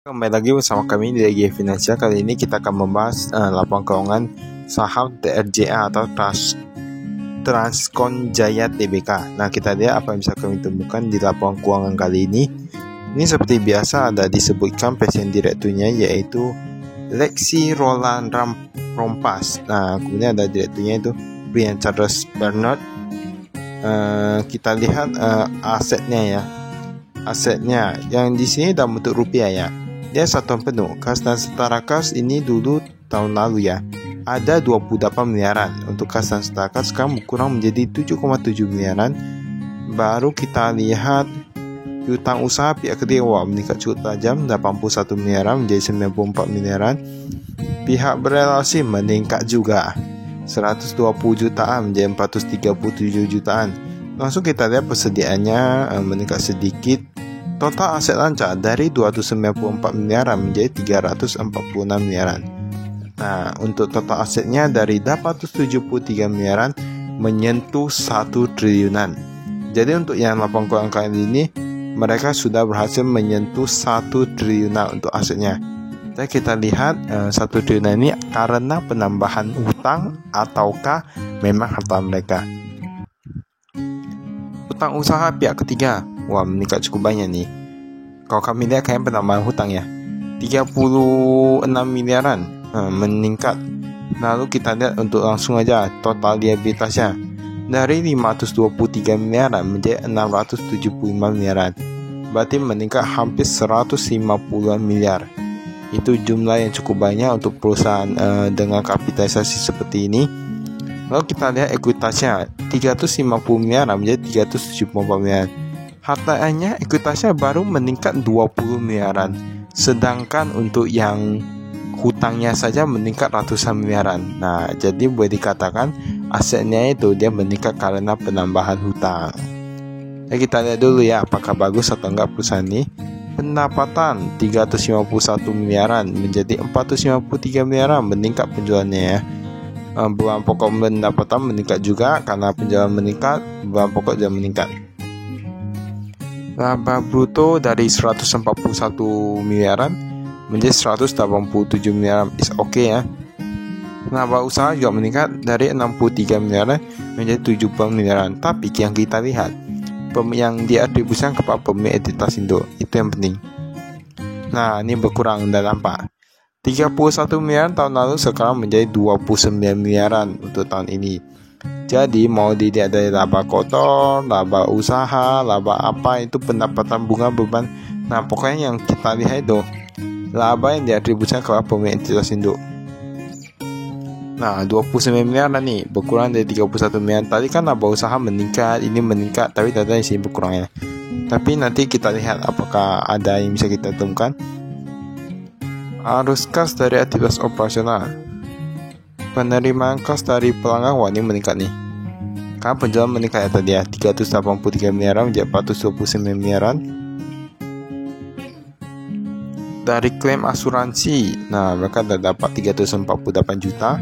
Kembali lagi bersama kami di DG Finansial. Kali ini kita akan membahas laporan keuangan saham TRJA atau Transkon Jaya Tbk. Nah, kita lihat apa yang bisa kami temukan di laporan keuangan kali ini. Ini seperti biasa ada disebutkan presiden direkturnya, yaitu Lexi Roland Rompas. Nah, kemudian ada direkturnya itu Brian Charles Bernard. Kita lihat asetnya ya. Asetnya yang di sini dalam bentuk rupiah ya. Dia satuan penuh. Kas dan setara kas ini dulu tahun lalu ya ada 28 miliaran. Untuk kas dan setara kas sekarang berkurang menjadi 7,7 miliaran. Baru kita lihat hutang usaha pihak ketiga meningkat cukup tajam, 81 miliaran menjadi 94 miliaran. Pihak berelasi meningkat juga 120 jutaan menjadi 437 jutaan. Langsung kita lihat persediaannya meningkat sedikit. Total aset lancar dari 294 miliaran menjadi 346 miliaran. Nah, untuk total asetnya dari 873 miliaran menyentuh 1 triliunan. Jadi untuk yang laporan keuangan kali ini, mereka sudah berhasil menyentuh 1 triliunan untuk asetnya. Dan kita lihat 1 triliunan ini karena penambahan hutang ataukah memang harta mereka. Hutang usaha pihak ketiga meningkat cukup banyak nih. Kalau kami lihat kayak penambahan hutang ya 36 miliaran meningkat. Lalu kita lihat untuk langsung aja total liabilitasnya dari 523 miliaran menjadi 675 miliaran. Berarti meningkat hampir 150 miliar. Itu jumlah yang cukup banyak untuk perusahaan dengan kapitalisasi seperti ini. Lalu kita lihat ekuitasnya 350 miliar menjadi 374 miliar. Hartanya ekuitasnya baru meningkat 20 miliaran. Sedangkan untuk yang hutangnya saja meningkat ratusan miliaran. Nah, jadi boleh dikatakan asetnya itu dia meningkat karena penambahan hutang. Jadi kita lihat dulu ya apakah bagus atau enggak perusahaan ini. Pendapatan 351 miliaran menjadi 453 miliaran meningkat penjualannya ya. Beban pokok pendapatan meningkat juga karena penjualan meningkat, beban pokok juga meningkat. Laba bruto dari 141 miliaran menjadi 187 miliaran, is okay ya. Laba usaha juga meningkat dari 63 miliaran menjadi 70 miliaran. Tapi yang kita lihat yang diatribusikan kepada pemilik entitas induk, itu yang penting. Nah, ini berkurang dalam Pak. 31 miliaran tahun lalu sekarang menjadi 29 miliaran untuk tahun ini. Jadi mau dilihat dari laba kotor, laba usaha, laba apa itu pendapatan bunga beban. Nah, pokoknya yang kita lihat itu laba yang diatribusikan kepada pemilik entitas induk. Nah, 29 miliaran nih berkurang dari 31 miliaran. Tadi kan laba usaha meningkat, ini meningkat, tapi ternyata di sini berkurang ya. Tapi nanti kita lihat apakah ada yang bisa kita temukan. Arus kas dari aktivitas operasional. Penerimaan kas dari pelanggan ini meningkat nih. Karena penjualan meningkat ya tadi ya 383 miliaran menjadi 429 miliaran. Dari klaim asuransi, nah mereka dapat 348 juta.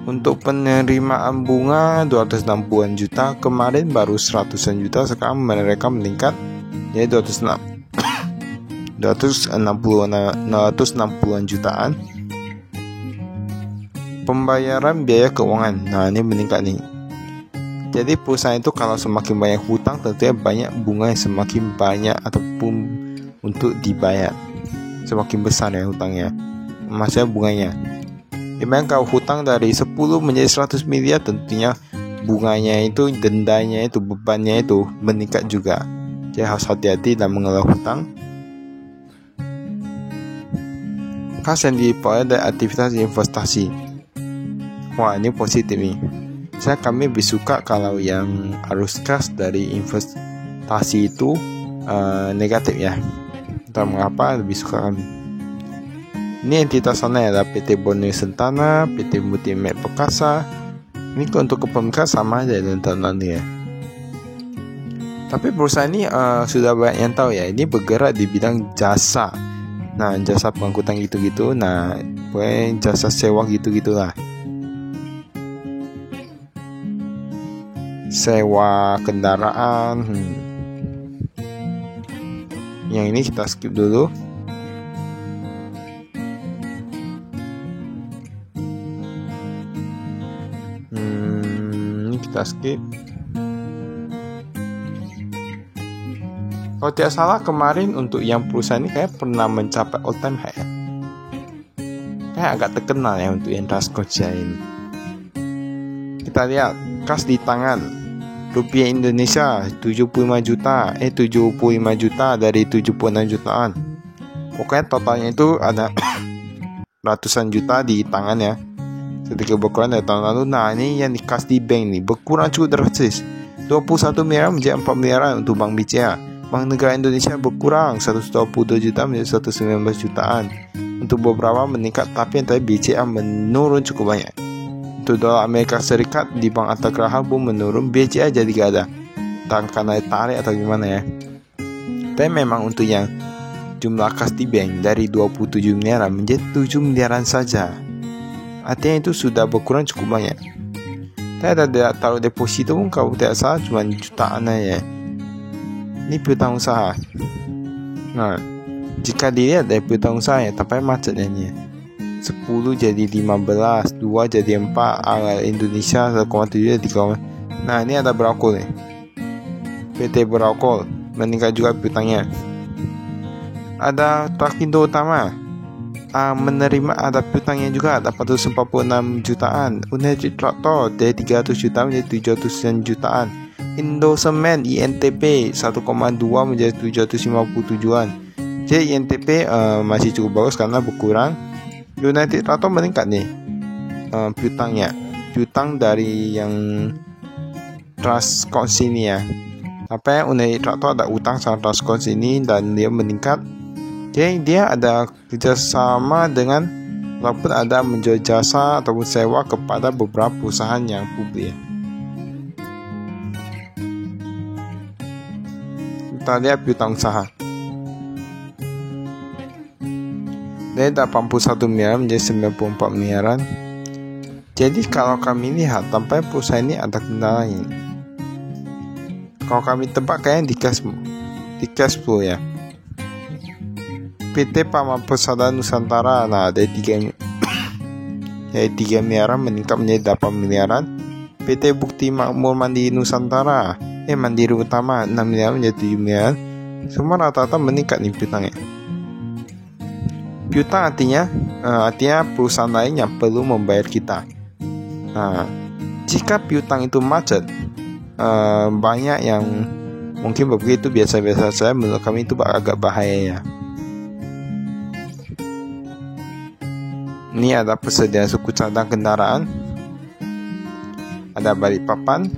Untuk penerimaan bunga 260-an juta. Kemarin baru 100-an juta, sekarang mereka meningkat jadi 260-an jutaan. Pembayaran biaya keuangan, nah ini meningkat nih. Jadi perusahaan itu kalau semakin banyak hutang, tentunya banyak bunga yang semakin banyak ataupun untuk dibayar. Semakin besar ya hutangnya, maksudnya bunganya. Memang kalau hutang dari 10 menjadi 100 miliar, tentunya bunganya itu, dendanya itu, bebannya itu meningkat juga. Jadi harus hati-hati dalam mengelola hutang. Kas yang diperoleh dari aktivitas investasi. Wah, ini positif nih. Kami lebih suka kalau yang arus kas dari investasi itu negatif ya. Entah mengapa lebih suka kami. Ini entitas sana adalah PT Borneo Sentana, PT Multimed Perkasa. Ini untuk kepemilikan sama aja dengan tahun lalu ya. Tapi perusahaan ini sudah banyak yang tahu ya. Ini bergerak di bidang jasa. Nah, jasa pengangkutan gitu-gitu. Nah, pokoknya jasa sewa gitu-gitulah. Sewa kendaraan. Yang ini kita skip dulu. kita skip. Kalau tidak salah kemarin untuk yang perusahaan ini kayak pernah mencapai all time high ya. Kayak agak terkenal ya untuk yang Rascocha ini. Kita lihat kas di tangan rupiah Indonesia 75 juta dari 76 jutaan. Pokoknya totalnya itu ada ratusan juta di tangan ya. Ketika berkurang dari tahun lalu. Nah ini yang di kas di bank nih berkurang cukup drastis, 21 miliar menjadi 4 miliaran untuk Bank BCA. Bank Negara Indonesia berkurang 122 juta menjadi 119 jutaan. Untuk beberapa meningkat, tapi yang tadi BCA menurun cukup banyak. Untuk dolar Amerika Serikat di Bank Antagraha pun menurun, BCA jadi gak ada. Tak karena tarik atau gimana ya. Tapi memang untuk yang jumlah kas di bank dari 27 miliaran menjadi 7 miliaran saja. Artinya itu sudah berkurang cukup banyak. Tapi ada taruh deposito pun kalau tidak salah cuma jutaan aja. Ini piutang usaha. Nah, jika dilihat dari piutang usaha ya, tapi macetnya nih. 10 jadi 15, 2 jadi 4, Indonesia 1,7 jadi 3. Nah, ini ada Beralkohol nih. PT Beralkohol meningkat juga piutangnya. Ada Trakindo Utama menerima ada piutangnya juga, ada 446 jutaan. United Traktor dari 300 juta menjadi 700 jutaan. Indosemen INTP 1,2 menjadi 757-an. Jadi INTP masih cukup bagus karena berkurang. United Traktor meningkat nih piutangnya. Piutang dari yang Transcorp ini ya. Apa yang United Traktor ada utang sama Transcorp ini dan dia meningkat. Jadi dia ada kerjasama dengan walaupun ada menjual jasa ataupun sewa kepada beberapa perusahaan yang publik. Kita lihat piutang usaha. Dari 81 miliar menjadi 94 miliaran. Jadi kalau kami lihat tampaknya perusahaan ini ada kendala ini. Kalau kami tebak kayaknya di cash flow ya. PT Pama Persada Nusantara dari 3 miliaran meningkat menjadi 8 miliaran. PT Bukti Makmur Mandiri Nusantara Mandiri Utama 6 miliar menjadi 7 miliar. Semua rata-rata meningkat nih piutangnya. Piutang artinya perusahaan lain yang perlu membayar kita. Nah, jika piutang itu macet, banyak yang mungkin begitu biasa-biasa saja, menurut kami itu agak bahaya ya. Ini ada persediaan suku cadang kendaraan. Ada Balikpapan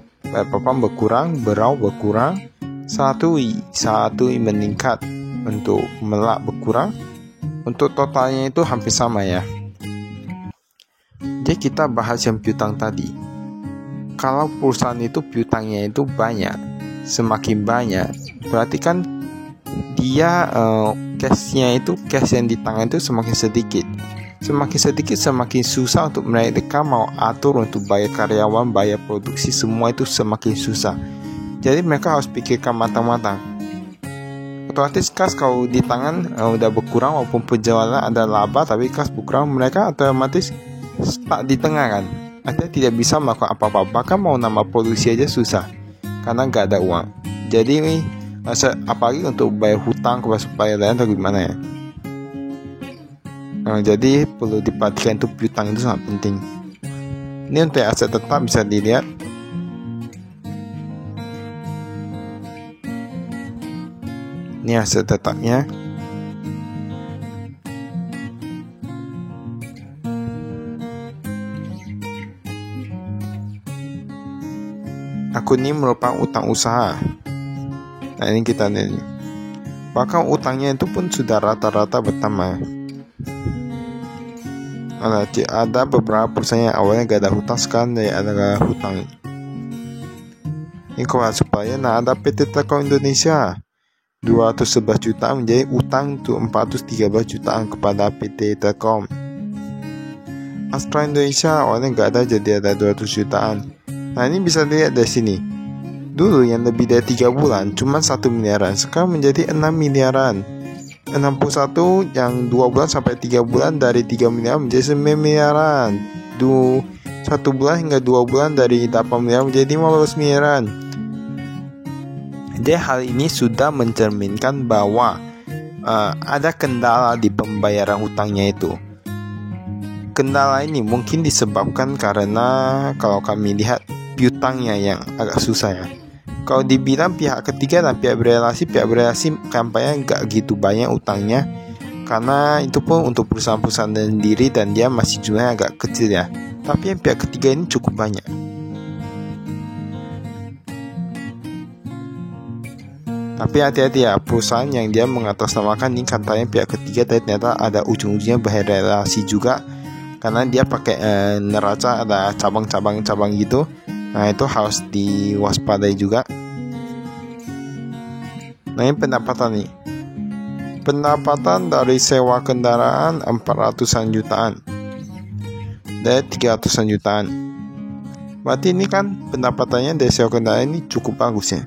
berkurang, Berau berkurang, satu meningkat, untuk Melak berkurang. Untuk totalnya itu hampir sama ya. Jadi kita bahas yang piutang tadi. Kalau perusahaan itu piutangnya itu banyak, semakin banyak, berarti kan dia cash yang di tangan itu semakin sedikit. Semakin sedikit semakin susah untuk mereka mau atur untuk bayar karyawan, bayar produksi, semua itu semakin susah. Jadi mereka harus pikirkan matang-matang. Otomatis kas kalau di tangan udah berkurang, walaupun penjualan ada laba tapi kas berkurang, mereka otomatis stuck di tengah kan. Artinya tidak bisa melakukan apa-apa, bahkan mau nambah produksi aja susah karena nggak ada uang. Jadi ini apalagi untuk bayar hutang kepada supplier lain atau gimana ya. Jadi perlu diperhatikan itu piutang itu sangat penting. Ini untuk aset tetap bisa dilihat. Ini aset tetapnya. Akun ini merupakan utang usaha. Nah ini kita lihat. Bahkan utangnya itu pun sudah rata-rata bertambah. Ada beberapa perusahaan yang awalnya gak ada hutang, sekarang ada hutang. Ini kepada supplier. Nah ada PT Telkom Indonesia 211 juta menjadi utang untuk 413 jutaan kepada PT Telkom. Astra Indonesia awalnya gak ada, jadi ada 200 jutaan. Nah ini bisa dilihat dari sini. Dulu yang lebih dari 3 bulan cuma 1 miliaran, sekarang menjadi 6 miliaran. 61 yang 2 bulan sampai 3 bulan dari 3 miliar menjadi 9 miliaran. 1 bulan hingga 2 bulan dari 8 miliar menjadi 15 miliaran. Jadi hal ini sudah mencerminkan bahwa ada kendala di pembayaran hutangnya itu. Kendala ini mungkin disebabkan karena kalau kami lihat piutangnya yang agak susah ya. Kalau dibilang pihak ketiga dan pihak berelasi kampanye nggak gitu banyak utangnya, karena itu pun untuk perusahaan-perusahaan sendiri dan dia masih jumlahnya agak kecil ya. Tapi yang pihak ketiga ini cukup banyak. Tapi hati-hati ya, perusahaan yang dia mengatasnamakan ini katanya pihak ketiga, tapi ternyata ada ujung-ujungnya berrelasi juga, karena dia pakai neraca, ada cabang-cabang gitu. Nah itu harus diwaspadai juga. Nah ini pendapatan nih. Pendapatan dari sewa kendaraan 400-an jutaan dari 300-an jutaan. Berarti ini kan pendapatannya dari sewa kendaraan ini cukup bagus ya.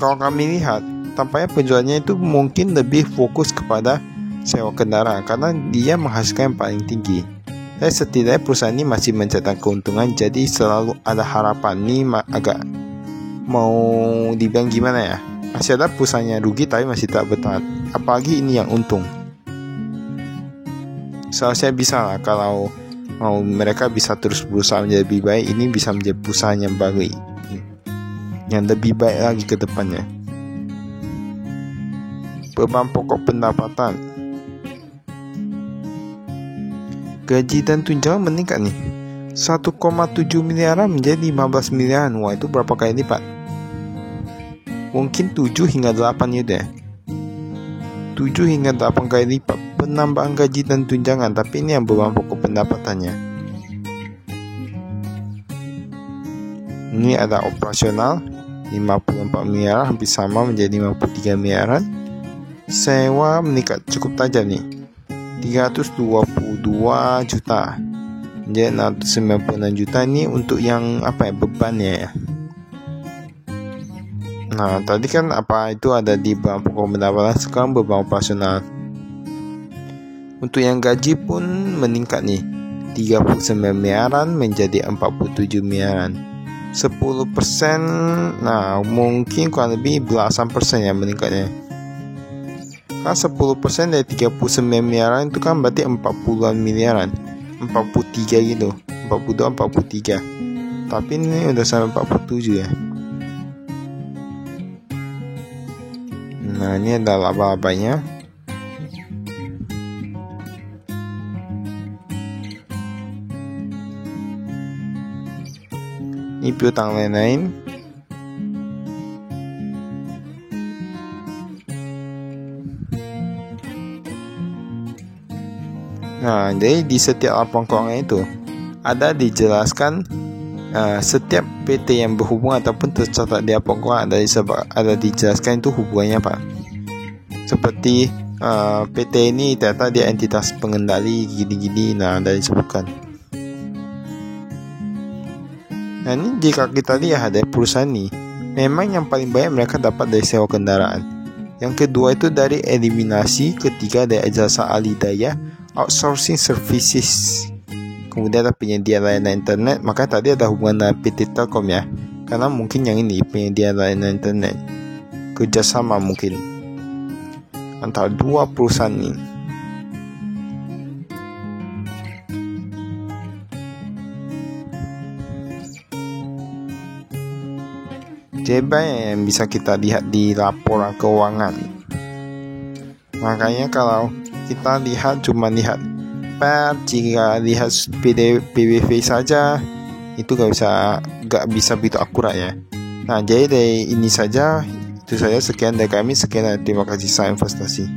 Kalau kami lihat, tampaknya penjualnya itu mungkin lebih fokus kepada sewa kendaraan karena dia menghasilkan yang paling tinggi. Dan setidaknya perusahaan ini masih mencetak keuntungan, jadi selalu ada harapan. Ini agak mau dibilang gimana ya? Masih ada perusahaannya rugi tapi masih tak bertahan. Apalagi ini yang untung. Seharusnya bisa lah kalau mau mereka bisa terus berusaha menjadi lebih baik. Ini bisa menjadi perusahaan yang baru, yang lebih baik lagi ke depannya. Beban pokok pendapatan. Gaji dan tunjangan meningkat nih. 1,7 miliaran menjadi 15 miliaran. Wah, itu berapa kali lipat? Mungkin 7 hingga 8 ya deh. 7 hingga 8 kali lipat penambahan gaji dan tunjangan. Tapi ini yang beban pokok pendapatannya. Ini ada operasional 54 miliar, hampir sama menjadi 53 miliaran. Sewa meningkat cukup tajam nih, 322 juta menjadi 696 juta. Ini untuk yang bebannya ya. Nah tadi kan itu ada di beban pokok pendapatan, sekarang beban operasional. Untuk yang gaji pun meningkat nih, 39 miliaran menjadi 47 miliaran, 10%. Nah mungkin kurang lebih belasan persen ya meningkatnya. Kan 10% dari 39 miliaran itu kan berarti 40-an miliaran, 43 gitu, 42, 43. Tapi ini udah sampai 47 ya. Nah ini ada laba-labanya. Ini piutang lain-lain. Nah, jadi di setiap laporan keuangan itu ada dijelaskan setiap PT yang berhubungan ataupun tercatat di laporan keuangan ada dijelaskan itu hubungannya apa. Seperti PT ini ternyata dia entitas pengendali gini-gini, nah ada disebutkan. Nah ini jika kita lihat ada perusahaan ini, memang yang paling banyak mereka dapat dari sewa kendaraan. Yang kedua itu dari eliminasi, ketiga dari jasa alidaya, outsourcing services, kemudian ada penyedia layanan internet. Maka tadi ada hubungan dengan PT Telkom ya, karena mungkin yang ini penyedia layanan internet, kerjasama mungkin antara dua perusahaan ini. Jadi banyak yang bisa kita lihat di laporan keuangan. Makanya kalau kita cuma lihat per, jika lihat PBV saja itu gak bisa begitu akurat ya. Nah jadi dari ini saja, itu saja, sekian dari kami, sekian, terima kasih, salam investasi.